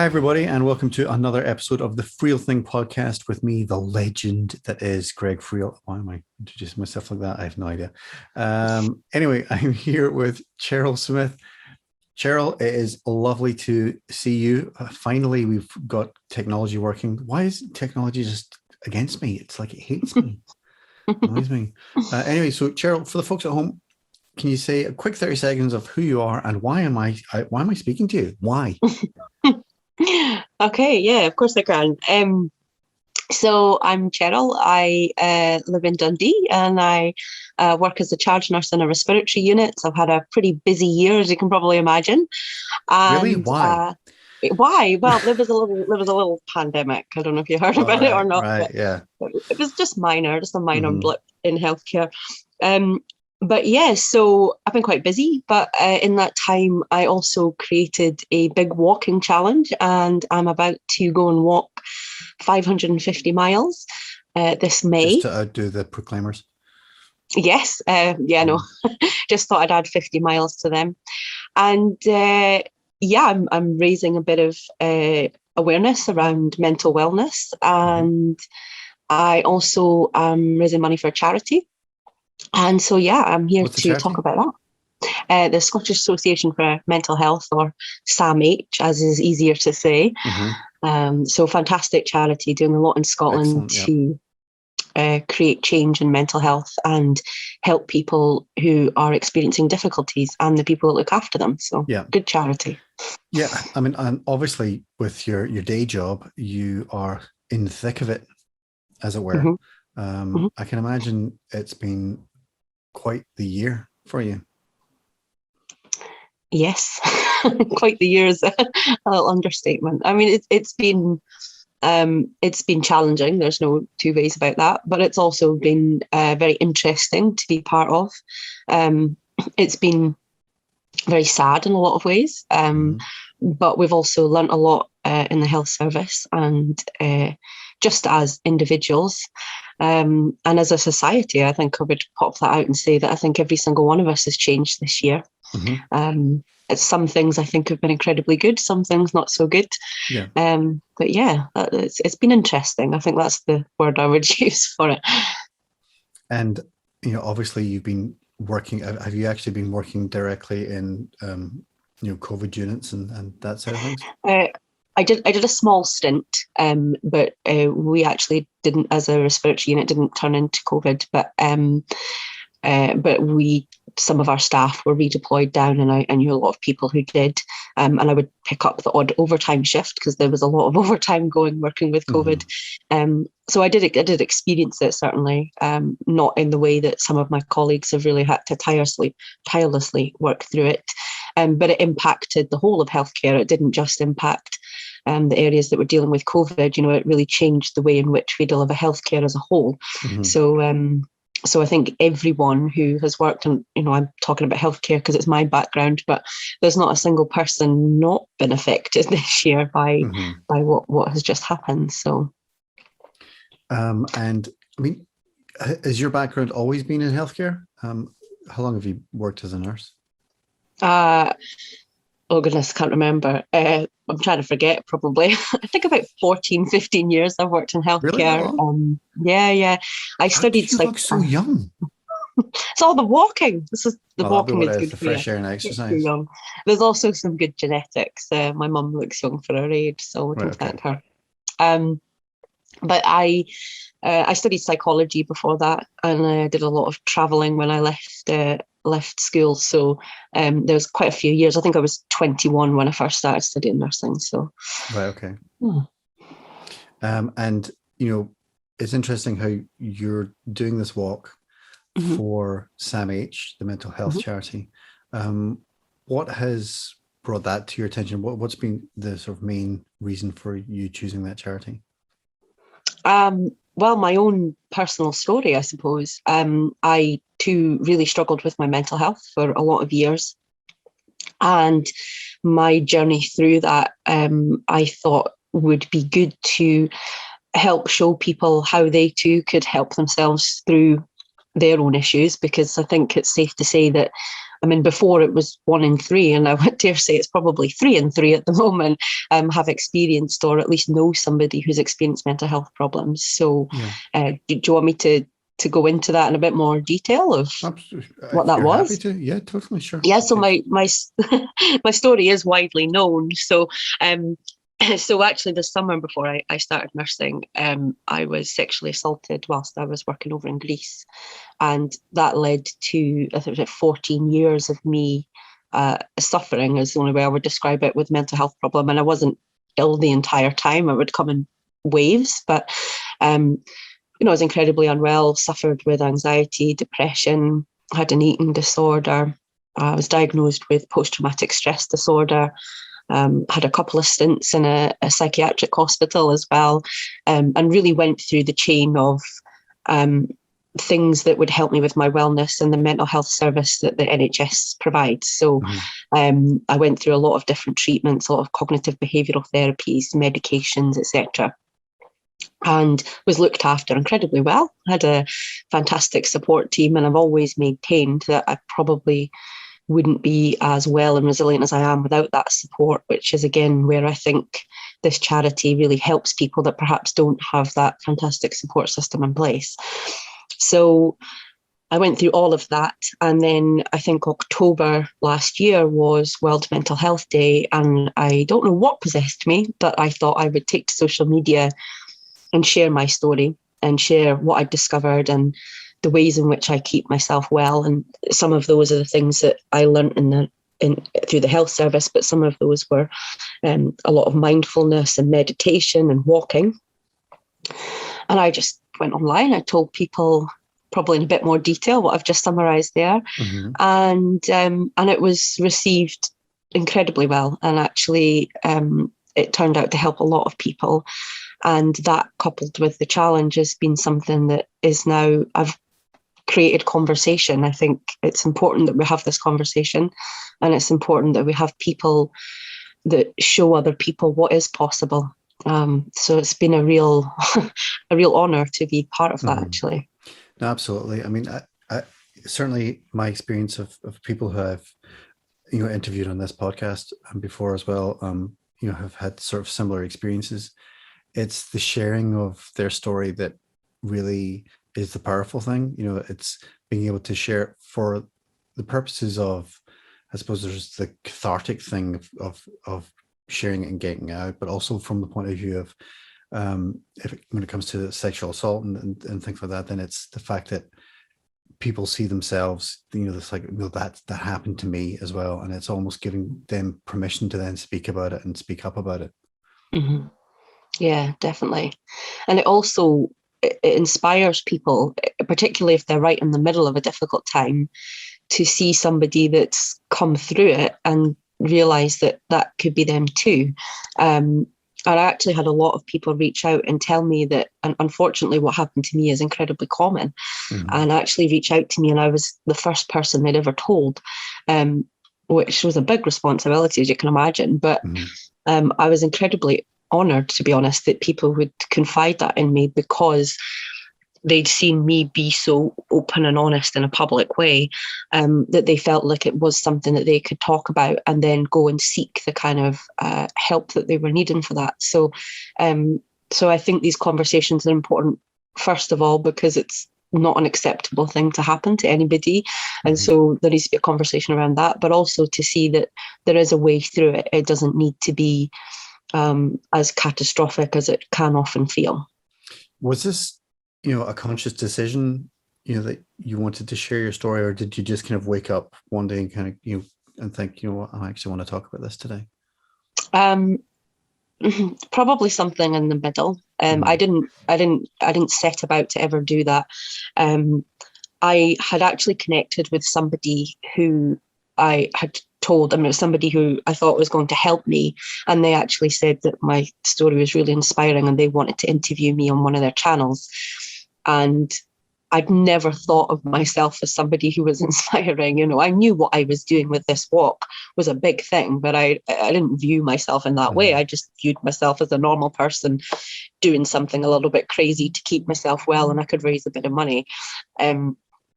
Hi, everybody, and welcome to another episode of the Friel Thing podcast with me, the legend that is Greg Friel. Why am I introducing myself like that? I have no idea. Anyway, I'm here with Cheryl Smith. Cheryl, it is lovely to see you. Finally, we've got technology working. Why is technology just against me? It's like it hates me, annoys me. Anyway, so Cheryl, for the folks at home, can you say a quick 30 seconds of who you are and why am I speaking to you? Why? Okay, yeah, of course I can. So I'm Cheryl. I live in Dundee and I work as a charge nurse in a respiratory unit. So I've had a pretty busy year, as you can probably imagine. Really? And Why? why? Well, there was a little pandemic. I don't know if you heard about it or not, Right, but yeah. it was just a minor Mm-hmm. blip in healthcare. Um, but yeah, so I've been quite busy, but in that time, I also created a big walking challenge, and I'm about to go and walk 550 miles this Just May. to outdo the Proclaimers. Yes, yeah, no, just thought I'd add 50 miles to them. And yeah, I'm raising a bit of awareness around mental wellness. Mm-hmm. And I also am raising money for a charity. And so, yeah, I'm here What's the to talk charity? about that. The Scottish Association for Mental Health, or SAMH, as is easier to say. Mm-hmm. So fantastic charity, doing a lot in Scotland Excellent, yeah. to create change in mental health and help people who are experiencing difficulties and the people that look after them. So Yeah. good charity. Yeah. I mean, and obviously with your day job, you are in the thick of it, as it were. Mm-hmm. I can imagine it's been quite the year for you. Yes, quite the year is a little understatement. I mean, it's been challenging. There's no two ways about that. But it's also been very interesting to be part of. It's been very sad in a lot of ways. Mm-hmm. But we've also learnt a lot in the health service and just as individuals. And as a society, I think I would pop that out and say that I think every single one of us has changed this year. Mm-hmm. It's some things I think have been incredibly good, some things not so good. Yeah. But yeah, it's been interesting. I think that's the word I would use for it. And, obviously you've been working, have you actually been working directly in, COVID units and that side of things? I did a small stint, but we actually didn't, as a respiratory unit, didn't turn into COVID. But some of our staff were redeployed down, and I knew a lot of people who did. And I would pick up the odd overtime shift because there was a lot of overtime working with COVID. Mm-hmm. So I did experience it, certainly, not in the way that some of my colleagues have really had to tirelessly work through it. But it impacted the whole of healthcare. It didn't just impact the areas that were dealing with COVID. It really changed the way in which we deliver healthcare as a whole. Mm-hmm. So I think everyone who has worked on, I'm talking about healthcare because it's my background, but there's not a single person not been affected this year by what has just happened. So, and I mean, has your background always been in healthcare? How long have you worked as a nurse? Oh goodness, I can't remember. I'm trying to forget, probably. I think about 14, 15 years I've worked in healthcare. Really? That long? Yeah. I How studied do you look so young? It's all the walking. The walking is good the for you. fresh air and exercise. Young. There's also some good genetics. My mum looks young for her age, so we can thank her. But I studied psychology before that, and I did a lot of traveling when I left school. So there was quite a few years. I think I was 21 when I first started studying nursing. So right, okay. And it's interesting how you're doing this walk for SAMH, the mental health charity. What has brought that to your attention? What's been the sort of main reason for you choosing that charity? Well, my own personal story, I suppose. I too really struggled with my mental health for a lot of years. And my journey through that, I thought would be good to help show people how they too could help themselves through their own issues, because I think it's safe to say that I mean, before it was 1 in 3, and I would dare say it's probably 3 in 3 at the moment, have experienced or at least know somebody who's experienced mental health problems. So do you want me to go into that in a bit more detail of what that was? Happy to. Yeah, totally, sure. Yeah, so my my story is widely known. So so actually this summer before I started nursing, I was sexually assaulted whilst I was working over in Greece. And that led to, I think, 14 years of me suffering, is the only way I would describe it, with mental health problem. And I wasn't ill the entire time. It would come in waves, but I was incredibly unwell, suffered with anxiety, depression, had an eating disorder. I was diagnosed with post-traumatic stress disorder, had a couple of stints in a psychiatric hospital as well, and really went through the chain of things that would help me with my wellness and the mental health service that the NHS provides. So I went through a lot of different treatments, a lot of cognitive behavioural therapies, medications, etc., and was looked after incredibly well. I had a fantastic support team, and I've always maintained that I probably wouldn't be as well and resilient as I am without that support, which is again where I think this charity really helps people that perhaps don't have that fantastic support system in place. So I went through all of that, and then I think October last year was World Mental Health Day, and I don't know what possessed me, but I thought I would take to social media and share my story and share what I'd discovered and the ways in which I keep myself well. And some of those are the things that I learned through the health service, but some of those were a lot of mindfulness and meditation and walking. And I just went online. I told people, probably in a bit more detail, what I've just summarised there. And it was received incredibly well. And actually, it turned out to help a lot of people. And that, coupled with the challenge, has been something that is now, I've created conversation. I think it's important that we have this conversation, and it's important that we have people that show other people what is possible. So it's been a real honour to be part of that, actually. No, absolutely. I mean, I certainly my experience of people who I've interviewed on this podcast and before as well, have had sort of similar experiences. It's the sharing of their story that really is the powerful thing. It's being able to share it for the purposes of, I suppose there's the cathartic thing of sharing it and getting out, but also from the point of view of when it comes to sexual assault and things like that, then it's the fact that people see themselves, it's like, that happened to me as well. And it's almost giving them permission to then speak about it and speak up about it. Mm-hmm. Yeah, definitely. And it inspires people, particularly if they're right in the middle of a difficult time, to see somebody that's come through it and realise that could be them too. And I actually had a lot of people reach out and tell me that, and unfortunately what happened to me is incredibly common, and actually reach out to me, and I was the first person they'd ever told, which was a big responsibility, as you can imagine. But I was incredibly honoured, to be honest, that people would confide that in me, because they'd seen me be so open and honest in a public way, that they felt like it was something that they could talk about and then go and seek the kind of help that they were needing for that. So I think these conversations are important, first of all, because it's not an acceptable thing to happen to anybody. And so there needs to be a conversation around that, but also to see that there is a way through it. It doesn't need to be as catastrophic as it can often feel. Was this, a conscious decision, that you wanted to share your story, or did you just kind of wake up one day and kind of, and think, what, I actually want to talk about this today? Probably something in the middle. I didn't set about to ever do that. I had actually connected with somebody who I had told, it was somebody who I thought was going to help me, and they actually said that my story was really inspiring and they wanted to interview me on one of their channels. And I'd never thought of myself as somebody who was inspiring. I knew what I was doing with this walk was a big thing, but I didn't view myself in that way. I just viewed myself as a normal person doing something a little bit crazy to keep myself well, and I could raise a bit of money.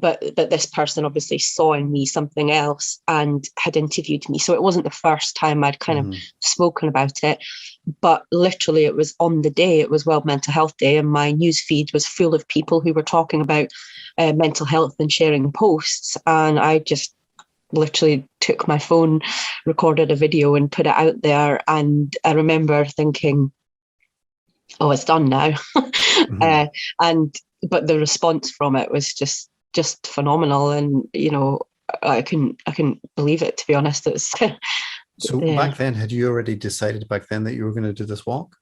but this person obviously saw in me something else and had interviewed me. So it wasn't the first time I'd kind of spoken about it, but literally it was on the day, it was World Mental Health Day, and my news feed was full of people who were talking about mental health and sharing posts. And I just literally took my phone, recorded a video and put it out there. And I remember thinking, oh, it's done now. But the response from it was just phenomenal. And, you know, I couldn't believe it, to be honest. It's so back then, had you already decided back then that you were going to do this walk?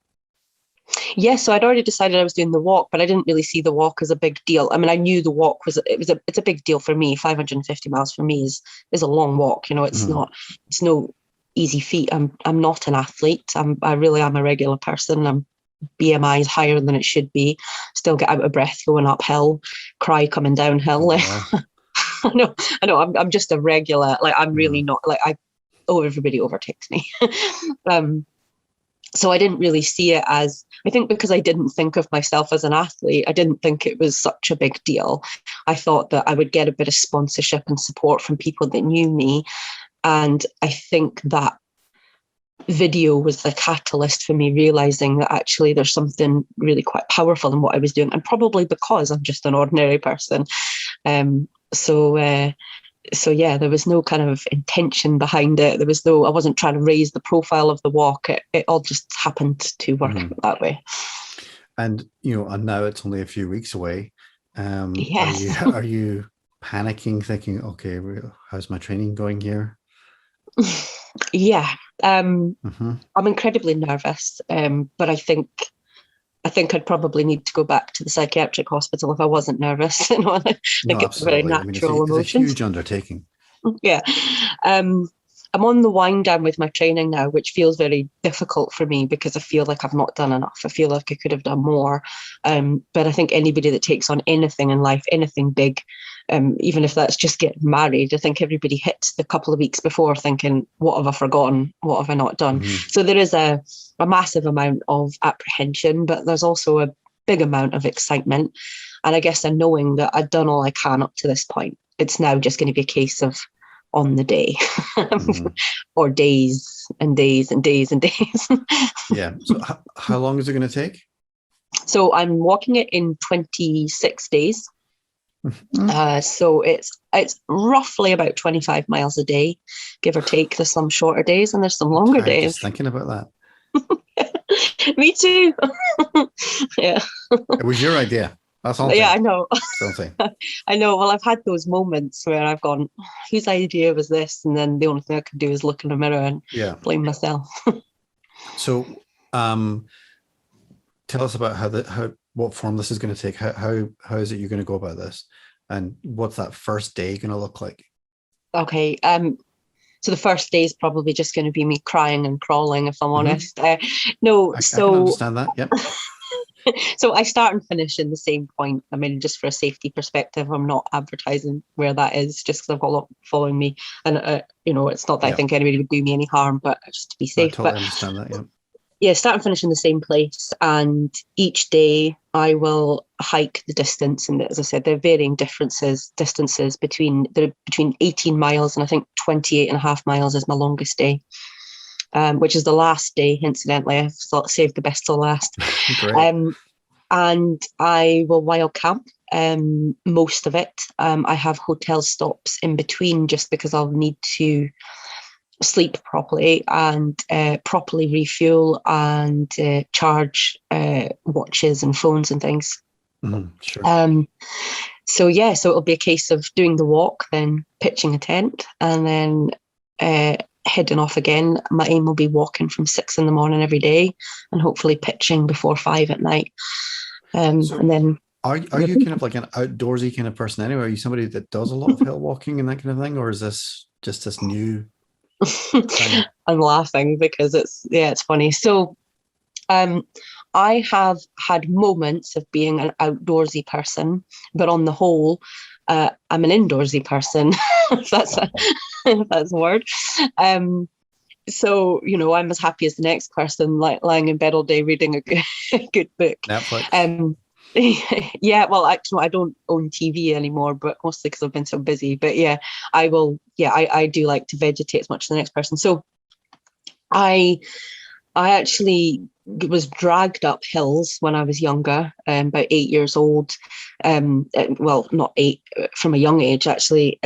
Yeah, so I'd already decided I was doing the walk, but I didn't really see the walk as a big deal. I mean, I knew the walk it's a big deal for me. 550 miles for me is a long walk. You know, it's no easy feat. I'm not an athlete. I really am a regular person. BMI is higher than it should be. Still get out of breath going uphill, cry coming downhill. Oh, wow. I know. I'm just a regular. Like, I'm really not. Like, everybody overtakes me. So I didn't really see it as, I think because I didn't think of myself as an athlete, I didn't think it was such a big deal. I thought that I would get a bit of sponsorship and support from people that knew me. And I think that video was the catalyst for me realizing that actually there's something really quite powerful in what I was doing. And probably because I'm just an ordinary person. So yeah, there was no kind of intention behind it. I wasn't trying to raise the profile of the walk. It all just happened to work out that way. And, you know, and now it's only a few weeks away. Yes. Are you panicking, thinking, okay, how's my training going here? Yeah. I'm incredibly nervous, but I think I'd probably need to go back to the psychiatric hospital if I wasn't nervous. You know, I think it's a very natural emotion. It's a huge undertaking. Yeah. I'm on the wind down with my training now, which feels very difficult for me because I feel like I've not done enough. I feel like I could have done more. But I think anybody that takes on anything in life, anything big, even if that's just getting married, I think everybody hits the couple of weeks before thinking, what have I forgotten? What have I not done? So there is a massive amount of apprehension, but there's also a big amount of excitement. And I guess I'm knowing that I've done all I can up to this point. It's now just going to be a case of on the day or days and days and days and days. Yeah. So how long is it going to take? So I'm walking it in 26 days. So it's roughly about 25 miles a day, give or take. There's some shorter days and there's some longer days. Just thinking about that. Me too. Yeah. It was your idea. That's all. Yeah, I know. Something. I know. Well, I've had those moments where I've gone, whose idea was this? And then the only thing I could do is look in the mirror and blame myself. So tell us about what form this is going to take. How is it you're going to go about this? And what's that first day going to look like? Okay. So the first day is probably just going to be me crying and crawling, if I'm honest. I can understand that. Yep. So I start and finish in the same point. I mean, just for a safety perspective, I'm not advertising where that is, just because I've got a lot following me. And, you know, it's not that I think anybody would do me any harm, but just to be safe. I totally understand that, yeah. Yeah, start and finish in the same place. And each day I will hike the distance. And as I said, there are varying distances between 18 miles and I think 28 and a half miles is my longest day. Which is the last day, incidentally. I've saved the best till last. And I will wild camp most of it. I have hotel stops in between just because I'll need to sleep properly and properly refuel and charge watches and phones and things. Sure. So it'll be a case of doing the walk, then pitching a tent, and then heading off again. My aim will be walking from 6 a.m. every day and hopefully pitching before 5 at night. And then are you kind of like an outdoorsy kind of person anyway? Are you somebody that does a lot of hill walking and that kind of thing? Or is this just this new thing? I'm laughing because it's funny. So I have had moments of being an outdoorsy person, but on the whole, I'm an indoorsy person. If that's a word. So, you know, I'm as happy as the next person, like lying in bed all day reading a good book. Netflix. Yeah, well, actually, I don't own TV anymore, but mostly because I've been so busy. But yeah, I will. Yeah, I do like to vegetate as much as the next person. So I actually was dragged up hills when I was younger, about 8 years old. Well, not eight, from a young age, actually.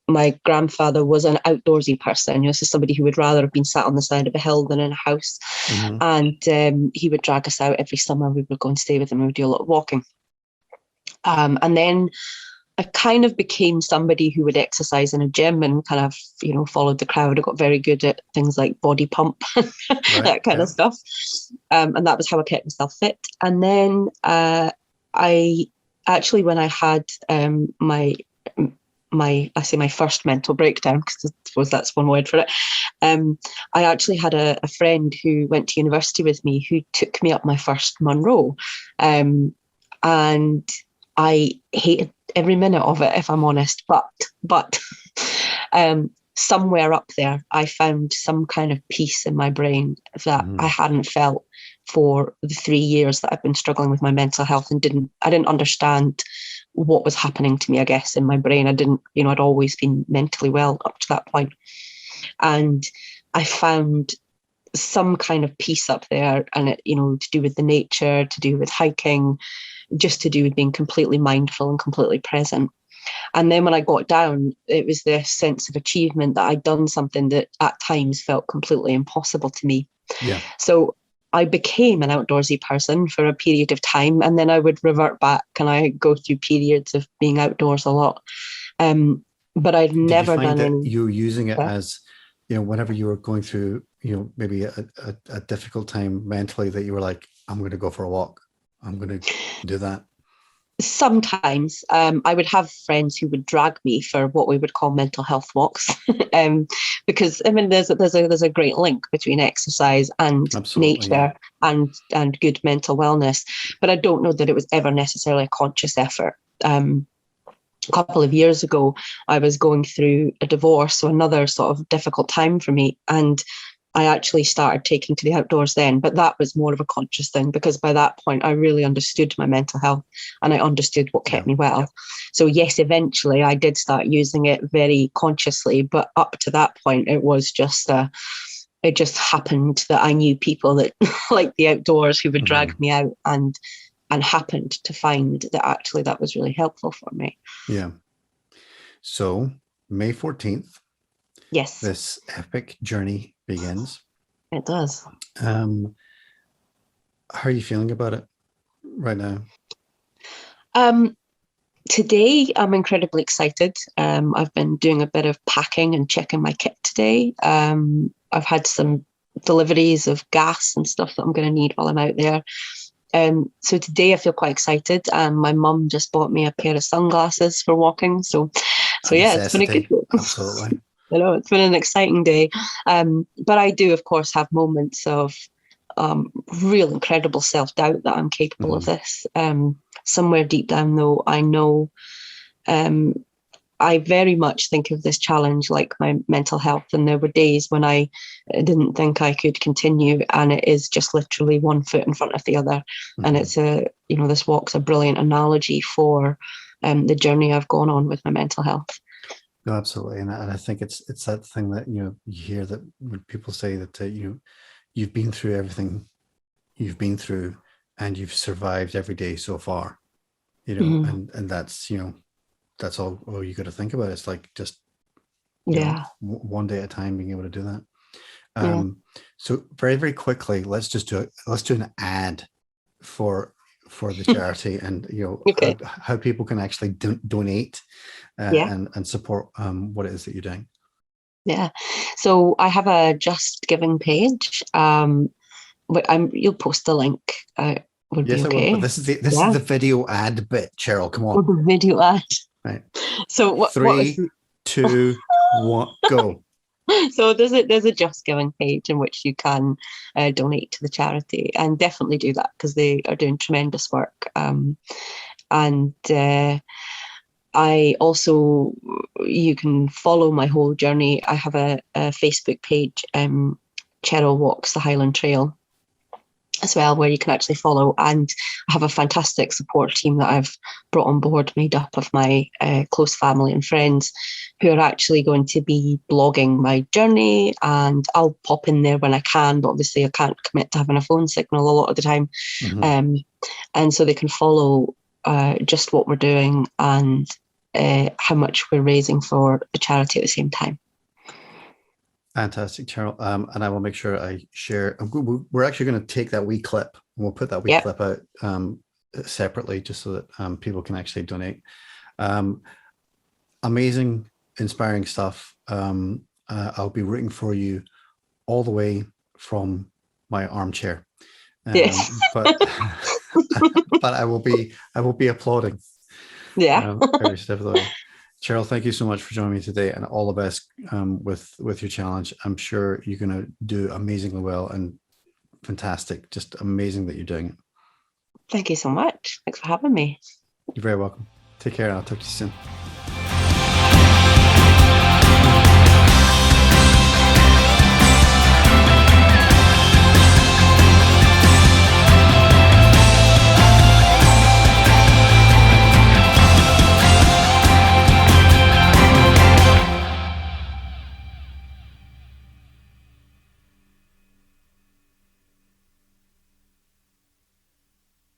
My grandfather was an outdoorsy person. This is somebody who would rather have been sat on the side of a hill than in a house. Mm-hmm. And he would drag us out every summer. We would go and stay with him. We would do a lot of walking. And then I kind of became somebody who would exercise in a gym and kind of, followed the crowd. I got very good at things like body pump, that kind of stuff. And that was how I kept myself fit. And then I actually, when I had my first mental breakdown, because I suppose that's one word for it, I actually had a friend who went to university with me who took me up my first Monroe. And I hated every minute of it, if I'm honest. But somewhere up there, I found some kind of peace in my brain that I hadn't felt for the 3 years that I've been struggling with my mental health, and I didn't understand what was happening to me, I guess, in my brain. I'd always been mentally well up to that point. And I found some kind of peace up there, and it, to do with the nature, to do with hiking, just to do with being completely mindful and completely present. And then when I got down, it was this sense of achievement that I'd done something that at times felt completely impossible to me. Yeah. So I became an outdoorsy person for a period of time, and then I would revert back and I go through periods of being outdoors a lot. But I'd never done any. You were using it as, whenever you were going through, maybe a difficult time mentally, that you were like, I'm going to go for a walk. I'm going to do that. Sometimes I would have friends who would drag me for what we would call mental health walks, because there's a great link between exercise and nature, and good mental wellness. But I don't know that it was ever necessarily a conscious effort. A couple of years ago, I was going through a divorce, so another sort of difficult time for me, and I actually started taking to the outdoors then, but that was more of a conscious thing, because by that point I really understood my mental health and I understood what kept me well. So yes, eventually I did start using it very consciously, but up to that point it was just it just happened that I knew people that like the outdoors who would drag me out, and happened to find that actually that was really helpful for me. Yeah. So May 14th. Yes. This epic journey begins. It does. How are you feeling about it right now? Today, I'm incredibly excited. I've been doing a bit of packing and checking my kit today. I've had some deliveries of gas and stuff that I'm going to need while I'm out there. So today I feel quite excited. My mum just bought me a pair of sunglasses for walking. So yeah, it's been a good one. Absolutely. I know it's been an exciting day. But I do, of course, have moments of real incredible self-doubt that I'm capable of this. Somewhere deep down, though, I know I very much think of this challenge like my mental health. And there were days when I didn't think I could continue, and it is just literally one foot in front of the other. And it's this walk's a brilliant analogy for the journey I've gone on with my mental health. No, absolutely. And I think it's that thing that, you hear that when people say that, you've been through everything you've been through and you've survived every day so far, and that's, that's all you got to think about. It's like just, one day at a time, being able to do that. So very, very quickly, let's do an ad for the charity, and how people can actually donate and support what it is that you're doing. Yeah, so I have a Just Giving page. You'll post the link. Would yes, be okay. I will. But this is the video ad bit, Cheryl. Come on. The video ad. Right. So what? 3, 2, 1, go. So there's a Just Giving page in which you can donate to the charity, and definitely do that because they are doing tremendous work. And I also, you can follow my whole journey. I have a Facebook page, Cheryl Walks the Highland Trail. as well, where you can actually follow. And I have a fantastic support team that I've brought on board, made up of my close family and friends, who are actually going to be blogging my journey. And I'll pop in there when I can, but obviously I can't commit to having a phone signal a lot of the time. And so they can follow just what we're doing and how much we're raising for the charity at the same time. Fantastic, Cheryl. And I will make sure I share. We're actually going to take that wee clip and we'll put that wee clip out separately, just so that people can actually donate. Amazing, inspiring stuff. I'll be rooting for you all the way from my armchair. But but I will be applauding. Every step of the way. Cheryl, thank you so much for joining me today, and all the best with your challenge. I'm sure you're going to do amazingly well, and fantastic. Just amazing that you're doing it. Thank you so much. Thanks for having me. You're very welcome. Take care, and I'll talk to you soon.